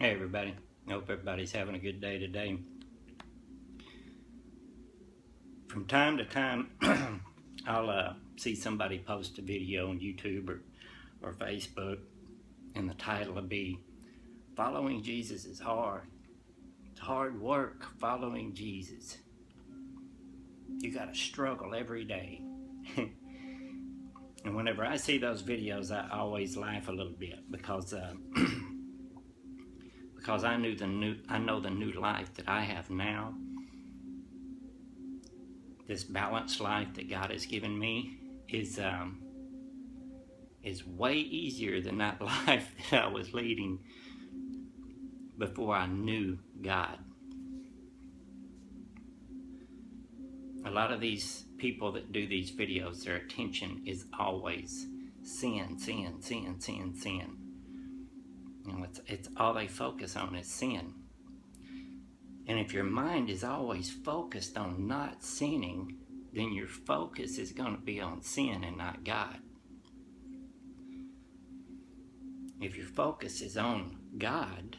Hey everybody, hope everybody's having a good day today. From time to time, I'll see somebody post a video on YouTube or Facebook, and the title will be, "Following Jesus is hard. It's hard work following Jesus. You gotta struggle every day." And whenever I see those videos, I always laugh a little bit because because I know the new life that I have now. This balanced life that God has given me is way easier than that life that I was leading before I knew God. A lot of these people that do these videos, their attention is always sin, sin, sin, sin, sin. And it's all they focus on is sin. And if your mind is always focused on not sinning, then your focus is going to be on sin and not God. If your focus is on God,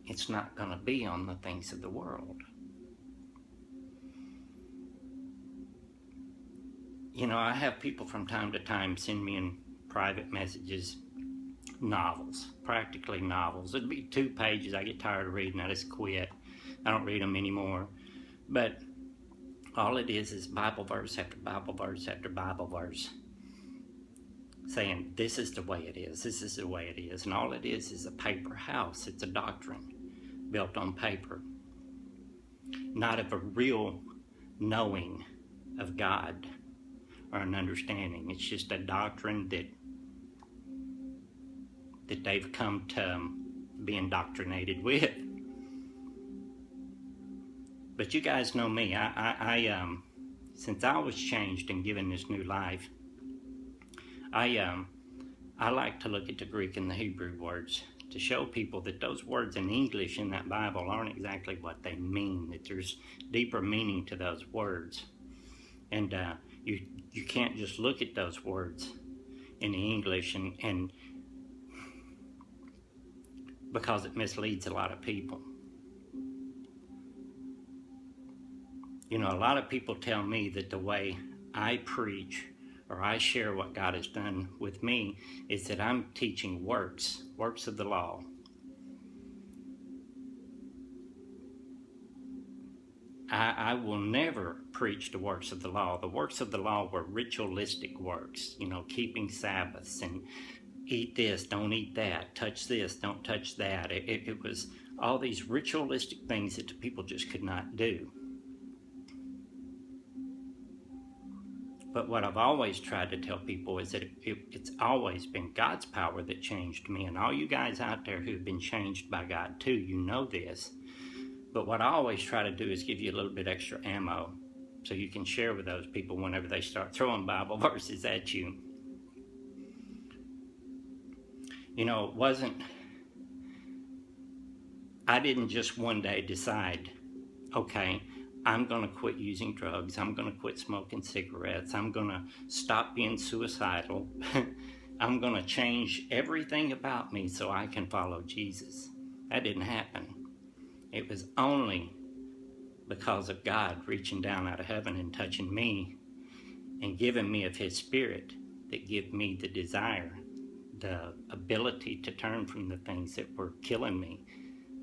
it's not going to be on the things of the world. You know, I have people from time to time send me in private messages novels, practically novels. It'd be 2 pages. I get tired of reading. I just quit. I don't read them anymore. But all it is Bible verse after Bible verse after Bible verse saying this is the way it is, this is the way it is. And all it is a paper house. It's a doctrine built on paper, not of a real knowing of God or an understanding. It's just a doctrine that they've come to be indoctrinated with. But you guys know me. I since I was changed and given this new life, I like to look at the Greek and the Hebrew words to show people that those words in English in that Bible aren't exactly what they mean, that there's deeper meaning to those words. And you can't just look at those words in the English and because it misleads a lot of people. You know, a lot of people tell me that the way I preach or I share what God has done with me is that I'm teaching works of the law. I will never preach the works of the law. The works of the law were ritualistic works, you know, keeping Sabbaths and eat this, don't eat that, touch this, don't touch that. It was all these ritualistic things that the people just could not do. But what I've always tried to tell people is that it's always been God's power that changed me. And all you guys out there who've been changed by God too, you know this. But what I always try to do is give you a little bit extra ammo so you can share with those people whenever they start throwing Bible verses at you. You know, I didn't just one day decide, okay, I'm going to quit using drugs. I'm going to quit smoking cigarettes. I'm going to stop being suicidal. I'm going to change everything about me so I can follow Jesus. That didn't happen. It was only because of God reaching down out of heaven and touching me and giving me of His Spirit that gave me the desire, the ability to turn from the things that were killing me.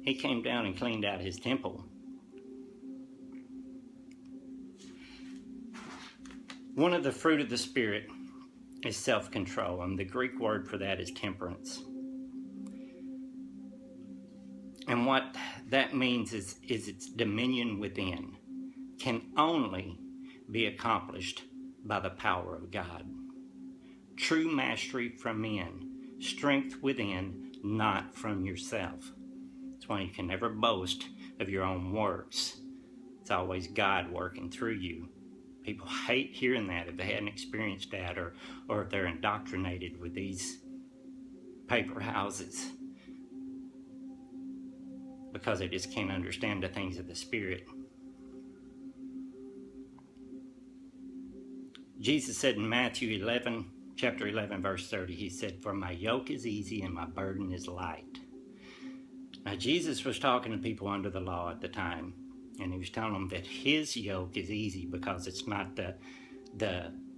He came down and cleaned out His temple. One of the fruit of the Spirit is self-control, and the Greek word for that is temperance. And what that means is its dominion within can only be accomplished by the power of God. True mastery from in, strength within, not from yourself. That's why you can never boast of your own works. It's always God working through you. People hate hearing that if they hadn't experienced that or if they're indoctrinated with these paper houses because they just can't understand the things of the Spirit. Jesus said in Matthew chapter 11, verse 30, He said, "For my yoke is easy and my burden is light." Now, Jesus was talking to people under the law at the time, and he was telling them that his yoke is easy because it's not the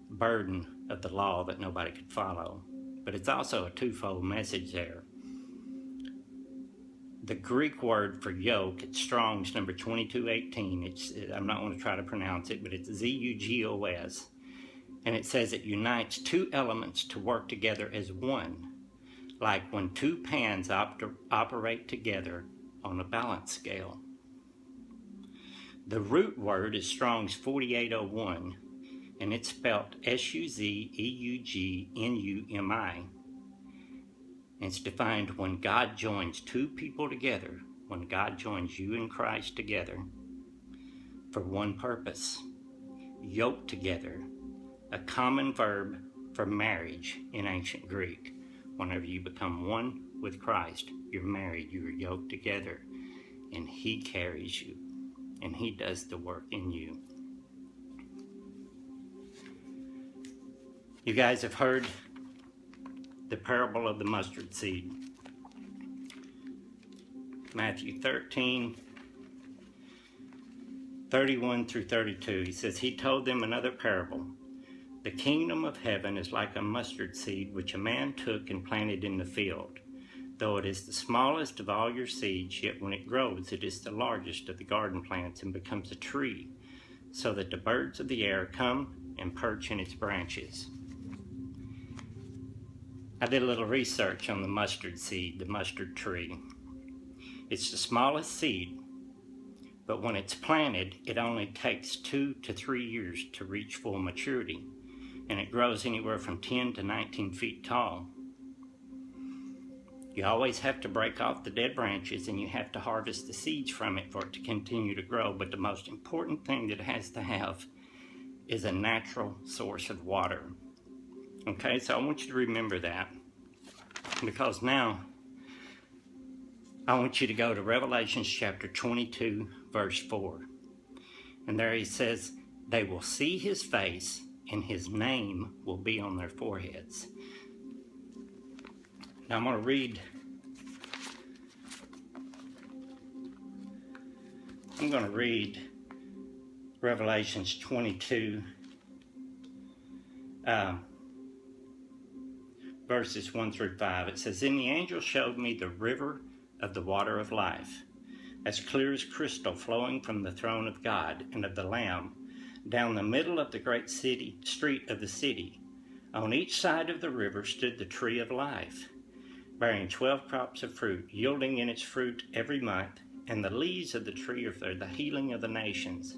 burden of the law that nobody could follow. But it's also a twofold message there. The Greek word for yoke, it's Strong's number 2218. I'm not going to try to pronounce it, but it's Z-U-G-O-S. And it says it unites two elements to work together as one, like when two pans operate together on a balance scale. The root word is Strong's 4801, and it's spelled S-U-Z-E-U-G-N-U-M-I. It's defined when God joins two people together, when God joins you and Christ together for one purpose, yoked together, a common verb for marriage in ancient Greek. Whenever you become one with Christ, you're married, you're yoked together, and he carries you, and he does the work in you. You guys have heard the parable of the mustard seed. Matthew 13, 31 through 32. He says, he told them another parable. The kingdom of heaven is like a mustard seed which a man took and planted in the field. Though it is the smallest of all your seeds, yet when it grows, it is the largest of the garden plants and becomes a tree, so that the birds of the air come and perch in its branches. I did a little research on the mustard seed, the mustard tree. It's the smallest seed, but when it's planted, it only takes 2 to 3 years to reach full maturity, and it grows anywhere from 10 to 19 feet tall. You always have to break off the dead branches, and you have to harvest the seeds from it for it to continue to grow, but the most important thing that it has to have is a natural source of water. Okay, so I want you to remember that, because now I want you to go to Revelation chapter 22, verse 4. And there he says, they will see his face, and his name will be on their foreheads. Now I'm going to read Revelations 22, verses 1 through 5. It says, then the angel showed me the river of the water of life, as clear as crystal, flowing from the throne of God and of the Lamb, down the middle of the great street of the city. On each side of the river stood the tree of life, bearing 12 crops of fruit, yielding in its fruit every month, and the leaves of the tree are for the healing of the nations.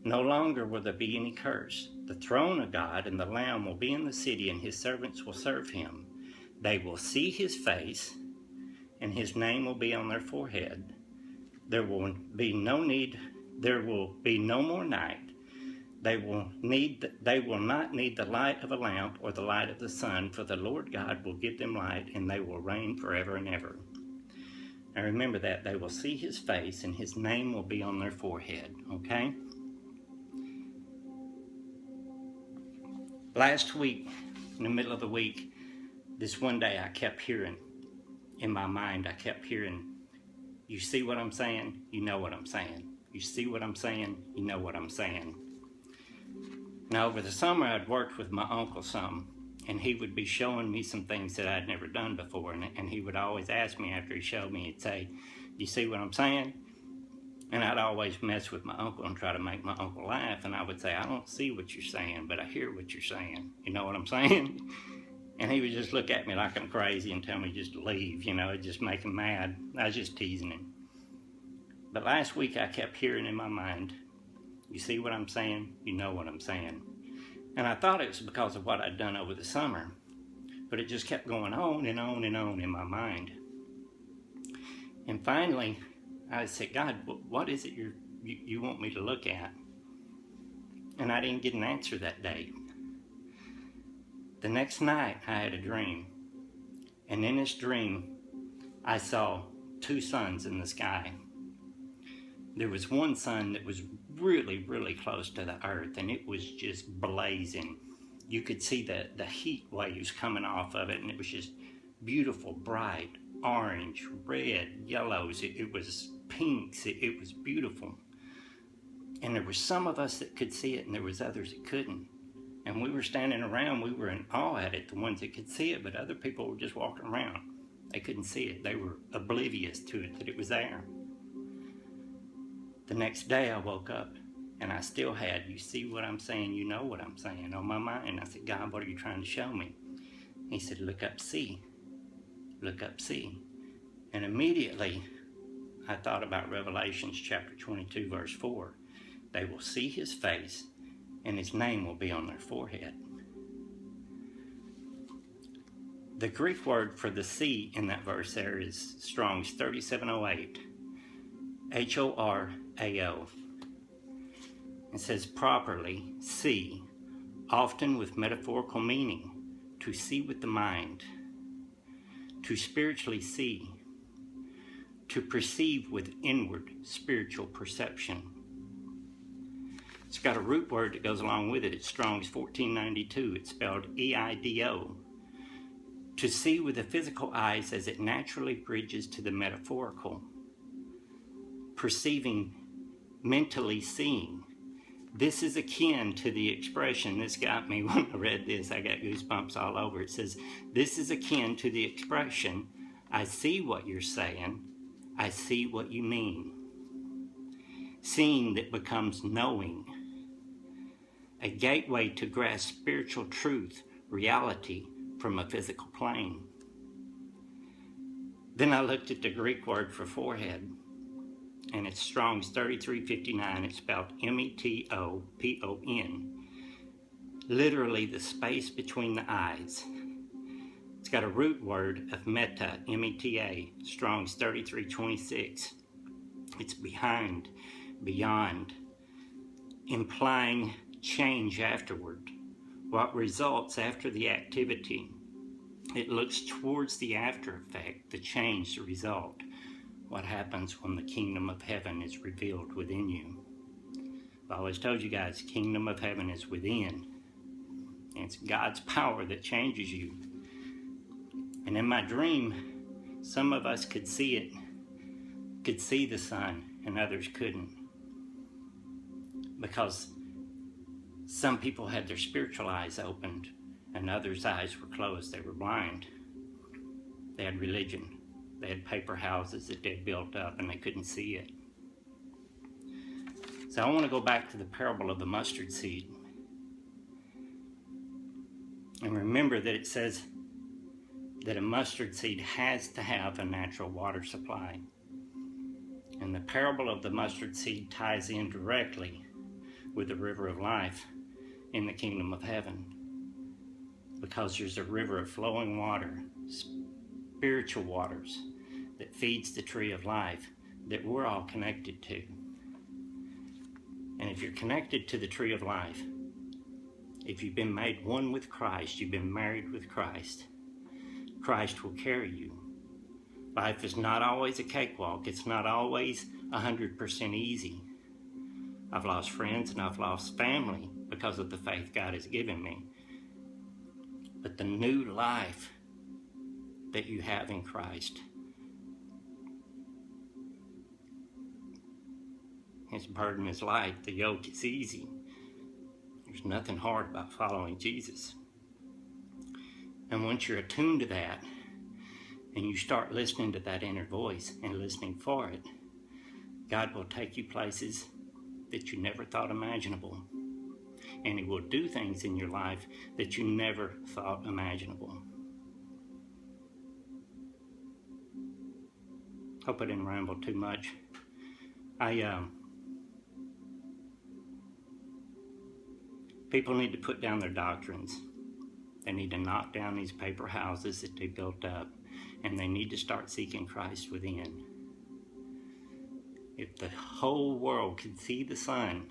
No longer will there be any curse. The throne of God and the Lamb will be in the city, and his servants will serve him. They will see his face, and his name will be on their forehead. There will be no more night. They will not need the light of a lamp or the light of the sun, for the Lord God will give them light, and they will reign forever and ever. Now remember that. They will see his face, and his name will be on their forehead, okay? Last week, in the middle of the week, this one day I kept hearing, in my mind, I kept hearing, you see what I'm saying? You know what I'm saying. You see what I'm saying? You know what I'm saying. Now, over the summer, I'd worked with my uncle some, and he would be showing me some things that I'd never done before, and he would always ask me after he showed me, he'd say, you see what I'm saying? And I'd always mess with my uncle and try to make my uncle laugh, and I would say, I don't see what you're saying, but I hear what you're saying. You know what I'm saying? And he would just look at me like I'm crazy and tell me just to leave, you know, it'd just make him mad. I was just teasing him. But last week I kept hearing in my mind, you see what I'm saying? You know what I'm saying. And I thought it was because of what I'd done over the summer, but it just kept going on and on and on in my mind. And finally, I said, God, what is it you want me to look at? And I didn't get an answer that day. The next night, I had a dream. And in this dream, I saw 2 suns in the sky. There was one sun that was really, really close to the earth, and it was just blazing. You could see the heat waves coming off of it, and it was just beautiful, bright, orange, red, yellows. It was pinks. It was beautiful. And there were some of us that could see it, and there was others that couldn't. And we were standing around, we were in awe at it, the ones that could see it, but other people were just walking around. They couldn't see it. They were oblivious to it, that it was there. The next day I woke up, and I still had, you see what I'm saying, you know what I'm saying, on my mind. I said, God, what are you trying to show me? He said, look up, see. Look up, see. And immediately I thought about Revelations chapter 22, verse 4. They will see his face, and his name will be on their forehead. The Greek word for the see in that verse there is Strong's 3708, H-O-R-A-O. It says properly, see, often with metaphorical meaning, to see with the mind, to spiritually see, to perceive with inward spiritual perception. It's got a root word that goes along with it. It's Strong's 1492. It's spelled E-I-D-O. To see with the physical eyes as it naturally bridges to the metaphorical. Perceiving, mentally seeing. This is akin to the expression, this got me when I read this, I got goosebumps all over. It says, this is akin to the expression, I see what you're saying, I see what you mean. Seeing that becomes knowing. A gateway to grasp spiritual truth, reality from a physical plane. Then I looked at the Greek word for forehead, and it's Strong's 3359. It's spelled M-E-T-O-P-O-N. Literally the space between the eyes. It's got a root word of meta, M-E-T-A, Strong's 3326. It's behind, beyond, implying change afterward. What results after the activity? It looks towards the after effect, the change, the result. What happens when the kingdom of heaven is revealed within you? I've always told you guys, the kingdom of heaven is within. And it's God's power that changes you. And in my dream, some of us could see it, could see the sun, and others couldn't. Because some people had their spiritual eyes opened, and others' eyes were closed. They were blind. They had religion. They had paper houses that they'd built up, and they couldn't see it. So I want to go back to the parable of the mustard seed. And remember that it says that a mustard seed has to have a natural water supply. And the parable of the mustard seed ties in directly with the river of life in the kingdom of heaven. Because there's a river of flowing water, spiritual waters, that feeds the tree of life that we're all connected to. And if you're connected to the tree of life, if you've been made one with Christ, you've been married with Christ, Christ will carry you. Life is not always a cakewalk. It's not always 100% easy. I've lost friends and I've lost family because of the faith God has given me. But the new life that you have in Christ, his burden is light, the yoke is easy. There's nothing hard about following Jesus. And once you're attuned to that, and you start listening to that inner voice and listening for it, God will take you places that you never thought imaginable. And he will do things in your life that you never thought imaginable. Hope I didn't ramble too much. People need to put down their doctrines. They need to knock down these paper houses that they built up, and they need to start seeking Christ within. If the whole world could see the sun